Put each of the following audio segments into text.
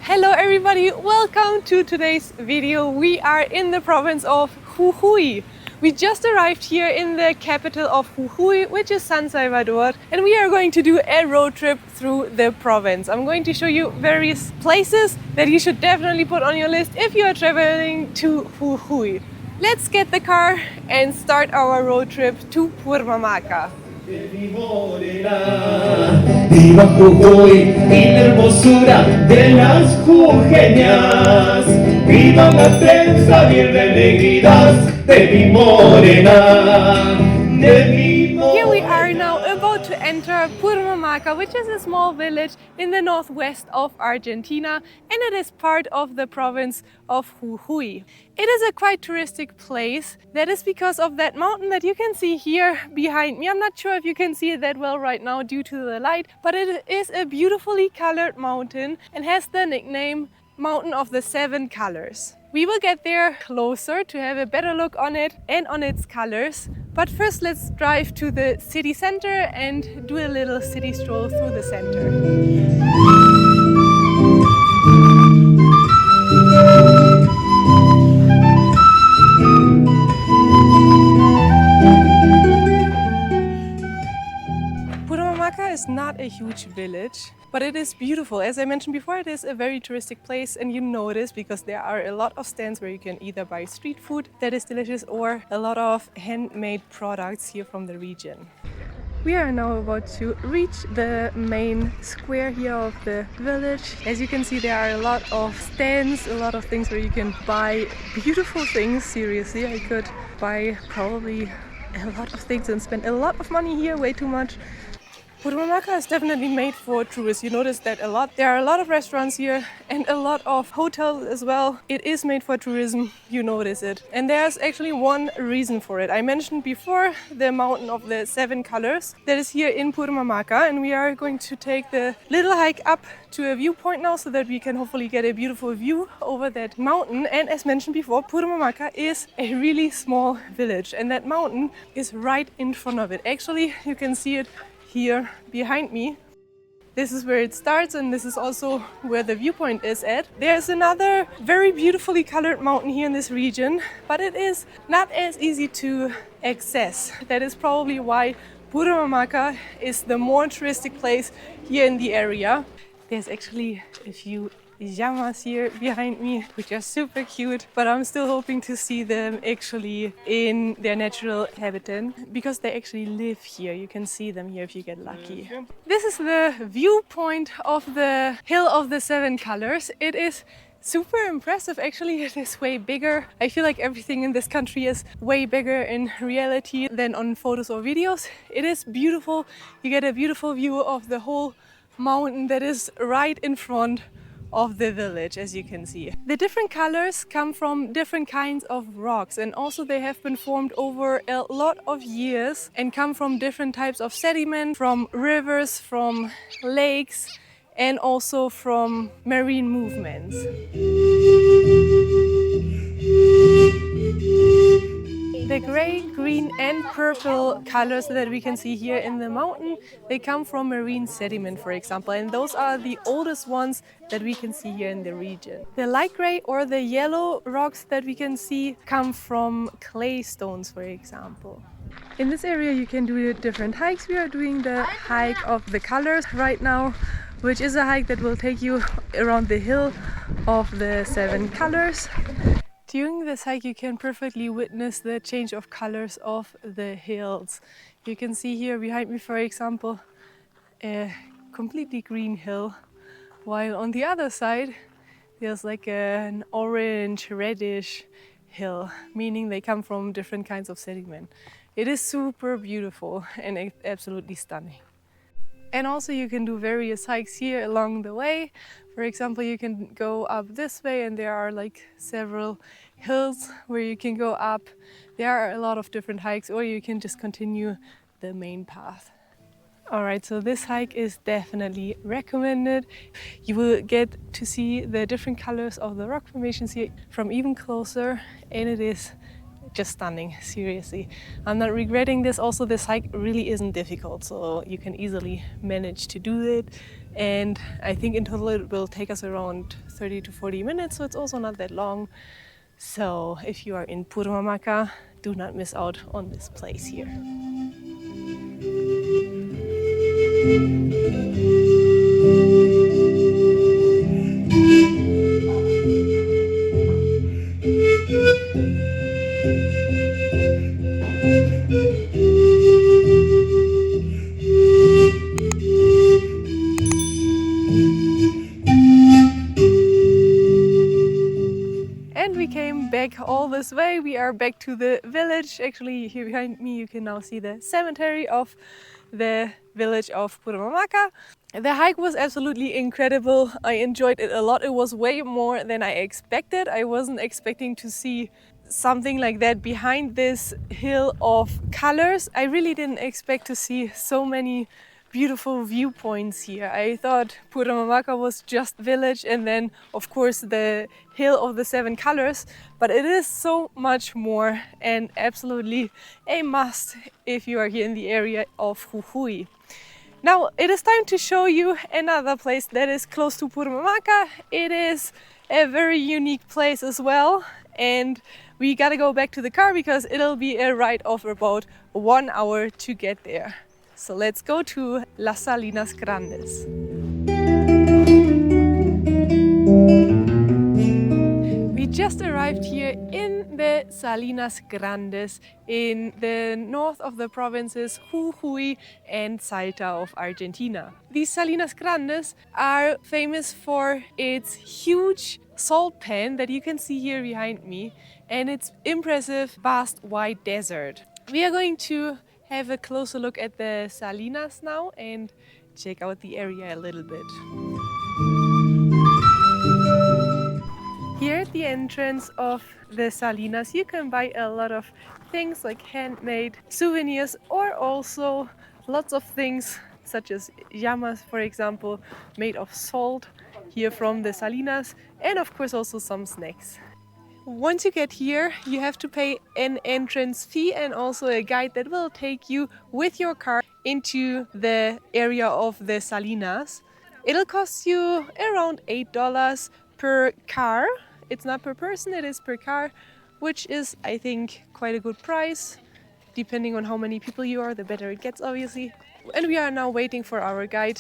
Hello everybody, welcome to today's video. We are in the province of Jujuy. We just arrived here in the capital of Jujuy, which is San Salvador, and we are going to do a road trip through the province. I'm going to show you various places that you should definitely put on your list if you are traveling to Jujuy. Let's get the car and start our road trip to Purmamarca. Viva Jujuy y la hermosura de las jujeñas. Viva la trenza bien renegridas de mi morena, de mi morena. Here we are now about to enter Purmamarca, which is a small village in the northwest of Argentina, and it is part of the province of Jujuy. It is a quite touristic place. That is because of that mountain that you can see here behind me. I'm not sure if you can see it that well right now due to the light, but it is a beautifully colored mountain and has the nickname Mountain of the Seven Colors. We will get there closer to have a better look on it and on its colors. But first let's drive to the city center and do a little city stroll through the center. Purmamarca is not a huge village, but it is beautiful. As I mentioned before, it is a very touristic place, and you know this because there are a lot of stands where you can either buy street food that is delicious or a lot of handmade products here from the region. We are now about to reach the main square here of the village. As you can see, there are a lot of stands, a lot of things where you can buy beautiful things. Seriously, I could buy probably a lot of things and spend a lot of money here, way too much. Purmamarca is definitely made for tourists. You notice that a lot. There are a lot of restaurants here and a lot of hotels as well. It is made for tourism, you notice it. And there's actually one reason for it. I mentioned before the Mountain of the Seven Colors that is here in Purmamarca, and we are going to take the little hike up to a viewpoint now so that we can hopefully get a beautiful view over that mountain. And as mentioned before, Purmamarca is a really small village, and that mountain is right in front of it. Actually, you can see it here behind me. This is where it starts, and this is also where the viewpoint is at. There's another very beautifully colored mountain here in this region, but it is not as easy to access. That is probably why Purmamarca is the more touristic place here in the area. There's actually a few llamas here behind me, which are super cute, but I'm still hoping to see them actually in their natural habitat because they actually live here. You can see them here if you get lucky. This is the viewpoint of the Hill of the Seven Colors. It is super impressive. Actually, it is way bigger. I feel like everything in this country is way bigger in reality than on photos or videos. It is beautiful. You get a beautiful view of the whole mountain that is right in front of the village, as you can see. The different colors come from different kinds of rocks, and also they have been formed over a lot of years and come from different types of sediment, from rivers, from lakes, and also from marine movements. The gray, green and purple colors that we can see here in the mountain, they come from marine sediment, for example, and those are the oldest ones that we can see here in the region. The light gray or the yellow rocks that we can see come from clay stones, for example. In this area you can do different hikes. We are doing the hike of the colors right now, which is a hike that will take you around the Hill of the Seven Colors. During this hike you can perfectly witness the change of colors of the hills. You can see here behind me, for example, a completely green hill, while on the other side there's like an orange reddish hill, meaning they come from different kinds of sediment. It is super beautiful and absolutely stunning. And also you can do various hikes here along the way. For example, you can go up this way and there are like several hills where you can go up. There are a lot of different hikes, or you can just continue the main path. Alright, so this hike is definitely recommended. You will get to see the different colors of the rock formations here from even closer, and it is just stunning, seriously. I'm not regretting this. Also, this hike really isn't difficult, so you can easily manage to do it. And I think in total it will take us around 30 to 40 minutes, so it's also not that long. So if you are in Purmamarca, do not miss out on this place here. And we came back all this way. We are back to the village. Actually, here behind me you can now see the cemetery of the village of Purmamarca. The hike was absolutely incredible. I enjoyed it a lot. It was way more than I expected. I wasn't expecting to see something like that behind this hill of colors. I really didn't expect to see so many beautiful viewpoints here. I thought Purmamarca was just village and then of course the hill of the 7 colors, but it is so much more and absolutely a must if you are here in the area of Jujuy. Now it is time to show you another place that is close to Purmamarca. It is a very unique place as well, and we gotta go back to the car because it'll be a ride of about 1 hour to get there. So let's go to Las Salinas Grandes. We just arrived here in the Salinas Grandes in the north of the provinces Jujuy and Salta of Argentina. These Salinas Grandes are famous for its huge salt pan that you can see here behind me and its impressive vast white desert. We are going to have a closer look at the Salinas now and check out the area a little bit. Here at the entrance of the Salinas you can buy a lot of things like handmade souvenirs or also lots of things such as llamas, for example, made of salt here from the Salinas, and of course also some snacks. Once you get here, you have to pay an entrance fee and also a guide that will take you with your car into the area of the Salinas. It'll cost you around $8 per car. It's not per person, it is per car, which is, I think, quite a good price. Depending on how many people you are, the better it gets, obviously. And we are now waiting for our guide,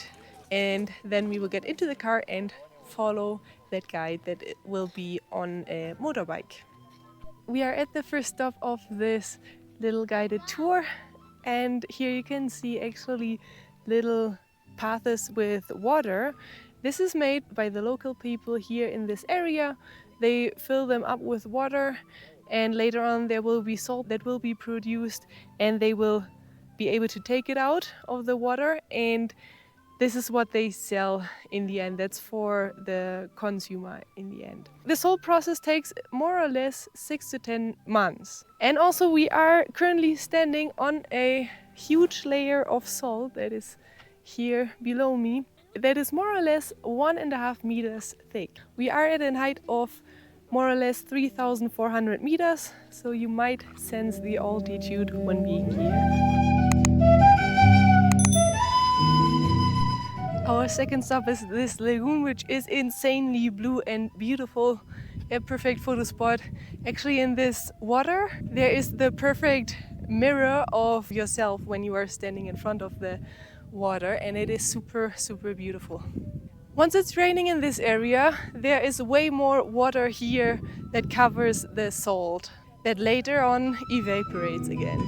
and then we will get into the car and follow that guide that will be on a motorbike. We are at the first stop of this little guided tour, and here you can see actually little paths with water. This is made by the local people here in this area. They fill them up with water, and later on there will be salt that will be produced, and they will be able to take it out of the water, and this is what they sell in the end. That's for the consumer in the end. This whole process takes more or less 6 to 10 months. And also we are currently standing on a huge layer of salt that is here below me. That is more or less 1.5 meters thick. We are at a height of more or less 3,400 meters, so you might sense the altitude when being here. Our second stop is this lagoon, which is insanely blue and beautiful. A perfect photo spot. Actually, in this water, there is the perfect mirror of yourself when you are standing in front of the water, and it is super, super beautiful. Once it's raining in this area, there is way more water here that covers the salt that later on evaporates again.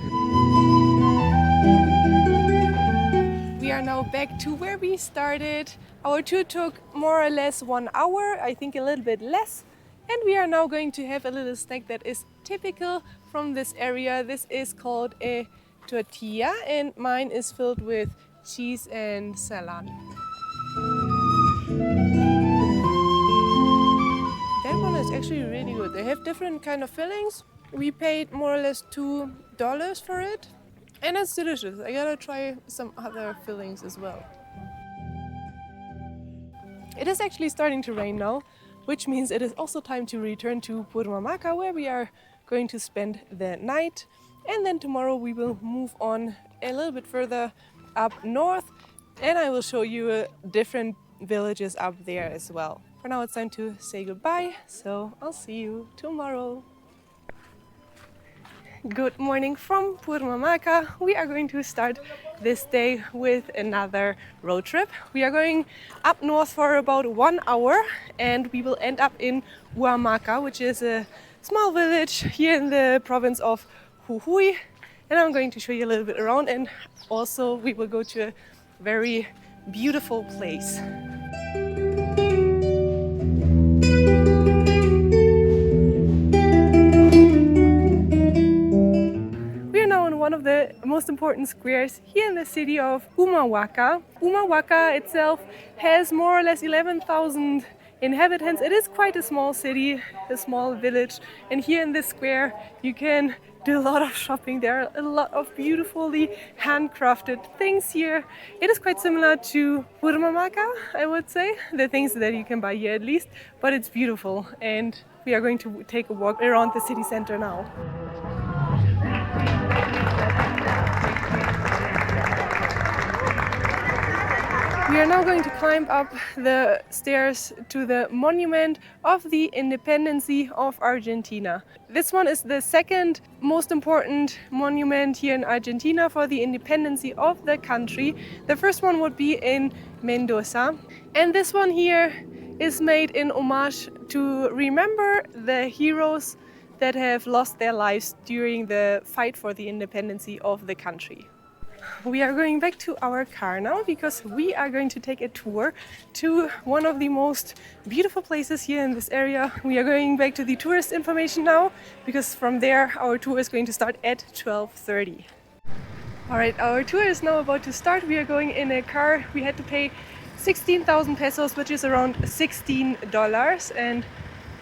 We are now back to where we started. Our tour took more or less 1 hour, I think a little bit less. And we are now going to have a little snack that is typical from this area. This is called a tortilla, and mine is filled with cheese and salami. That one is actually really good. They have different kind of fillings. We paid more or less $2 for it. And it's delicious. I gotta try some other fillings as well. It is actually starting to rain now, which means it is also time to return to Purmamarca, where we are going to spend the night. And then tomorrow we will move on a little bit further up north And I will show you different villages up there as well. For now it's time to say goodbye, so I'll see you tomorrow. Good morning from Purmamarca. We are going to start this day with another road trip. We are going up north for about 1 hour and we will end up in Humahuaca, which is a small village here in the province of Jujuy. And I'm going to show you a little bit around, and also we will go to a very beautiful place. One of the most important squares here in the city of Humahuaca. Humahuaca itself has more or less 11,000 inhabitants. It is quite a small city, a small village, and here in this square you can do a lot of shopping. There are a lot of beautifully handcrafted things here. It is quite similar to Purmamarca, I would say, the things that you can buy here at least, but it's beautiful, and we are going to take a walk around the city center now. We are now going to climb up the stairs to the monument of the independence of Argentina. This one is the second most important monument here in Argentina for the independence of the country. The first one would be in Mendoza, and this one here is made in homage to remember the heroes that have lost their lives during the fight for the independence of the country. We are going back to our car now because we are going to take a tour to one of the most beautiful places here in this area. We are going back to the tourist information now because from there our tour is going to start at 12:30. Alright, our tour is now about to start. We are going in a car. We had to pay 16,000 pesos, which is around $16, and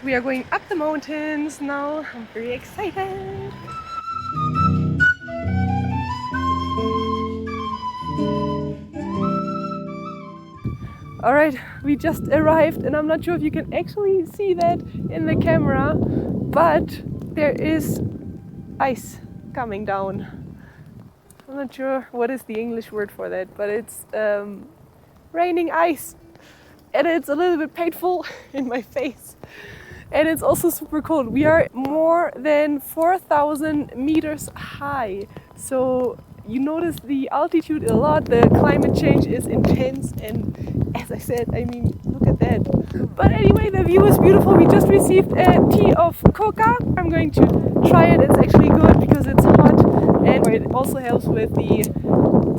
we are going up the mountains now. I'm very excited. Alright, we just arrived, and I'm not sure if you can actually see that in the camera, but there is ice coming down. I'm not sure what is the English word for that, but it's raining ice, and it's a little bit painful in my face, and it's also super cold. We are more than 4,000 meters high, so you notice the altitude a lot. The climate change is intense, and as I said, I mean, look at that. But anyway, the view is beautiful. We just received a tea of coca. I'm going to try it. It's actually good because it's hot, and it also helps with the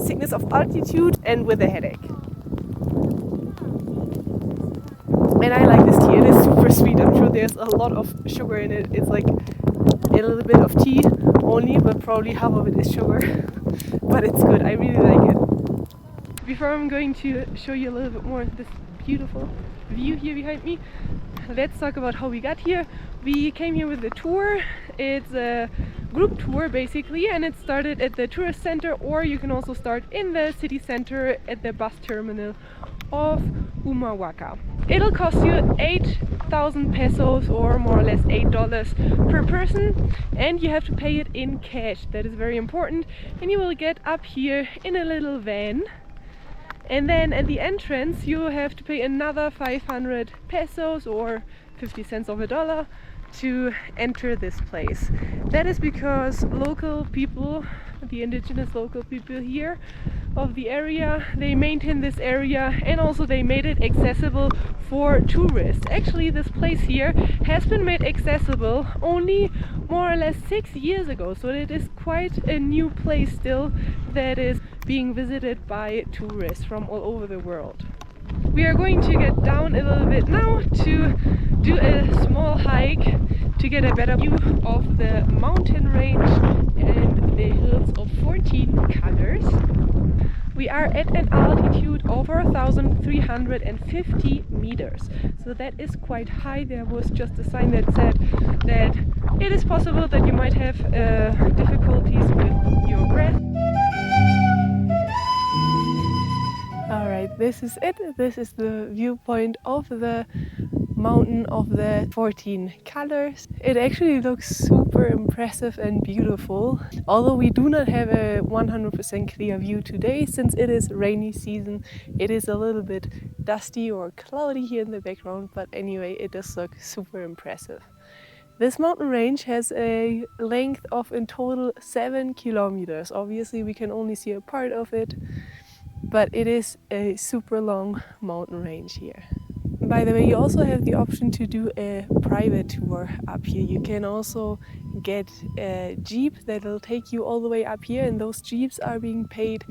sickness of altitude and with the headache. And I like this tea. It is super sweet. I'm sure there's a lot of sugar in it. It's like a little bit of tea only, but probably half of it is sugar. But it's good. I really like it. Before I'm going to show you a little bit more of this beautiful view here behind me, let's talk about how we got here. We came here with a tour. It's a group tour basically, and it started at the tourist center, or you can also start in the city center at the bus terminal of Humahuaca. It'll cost you 8,000 pesos, or more or less $8 per person, and you have to pay it in cash. That is very important. And you will get up here in a little van, and then at the entrance you have to pay another 500 pesos or 50 cents of a dollar to enter this place. That is because local people, the indigenous local people here of the area, they maintain this area, and also they made it accessible for tourists. Actually, this place here has been made accessible only more or less 6 years ago, so it is quite a new place still that is being visited by tourists from all over the world. We are going to get down a little bit now to do a small hike to get a better view of the mountain range and the hills of 14 colors. We are at an altitude of 4,350 meters, so that is quite high. There was just a sign that said that it is possible that you might have difficulties with your breath. Alright, this is it. This is the viewpoint of the mountain of the 14 colors. It actually looks super impressive and beautiful. Although we do not have a 100% clear view today, since it is rainy season, it is a little bit dusty or cloudy here in the background, but anyway, it does look super impressive. This mountain range has a length of in total 7 kilometers. Obviously we can only see a part of it, but it is a super long mountain range here. By the way, you also have the option to do a private tour up here. You can also get a jeep that will take you all the way up here, and those jeeps are being paid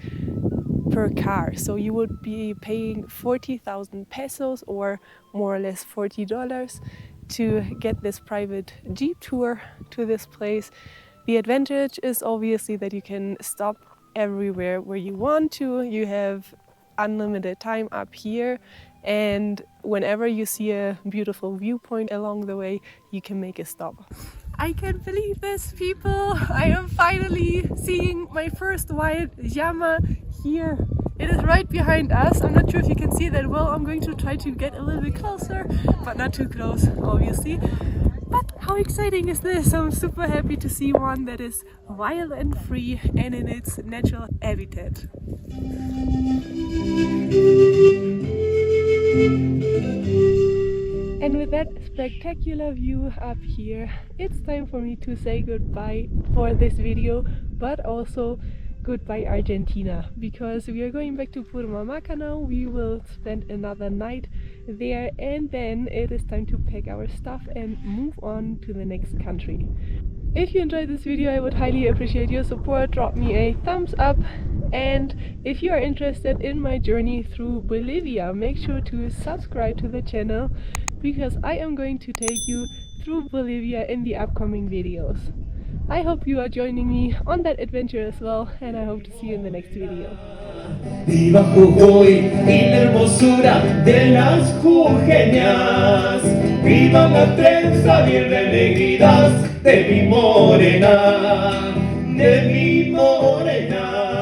per car. So you would be paying 40,000 pesos or more or less $40 to get this private jeep tour to this place. The advantage is obviously that you can stop everywhere where you want to. You have unlimited time up here, and whenever you see a beautiful viewpoint along the way, you can make a stop. I can't believe this, people! I am finally seeing my first wild llama here. It is right behind us. I'm not sure if you can see that well. I'm going to try to get a little bit closer, but not too close, obviously. But how exciting is this? I'm super happy to see one that is wild and free and in its natural habitat. And with that spectacular view up here, it's time for me to say goodbye for this video, but also goodbye Argentina, because we are going back to Purmamarca now. We will spend another night there, and then it is time to pack our stuff and move on to the next country. If you enjoyed this video, I would highly appreciate your support. Drop me a thumbs up, and if you are interested in my journey through Bolivia, make sure to subscribe to the channel, because I am going to take you through Bolivia in the upcoming videos. I hope you are joining me on that adventure as well, and I hope to see you in the next video. Viva Jujuy y la hermosura de las jujeñas. Viva la trenza bien renegridas de mi morena, de mi morena.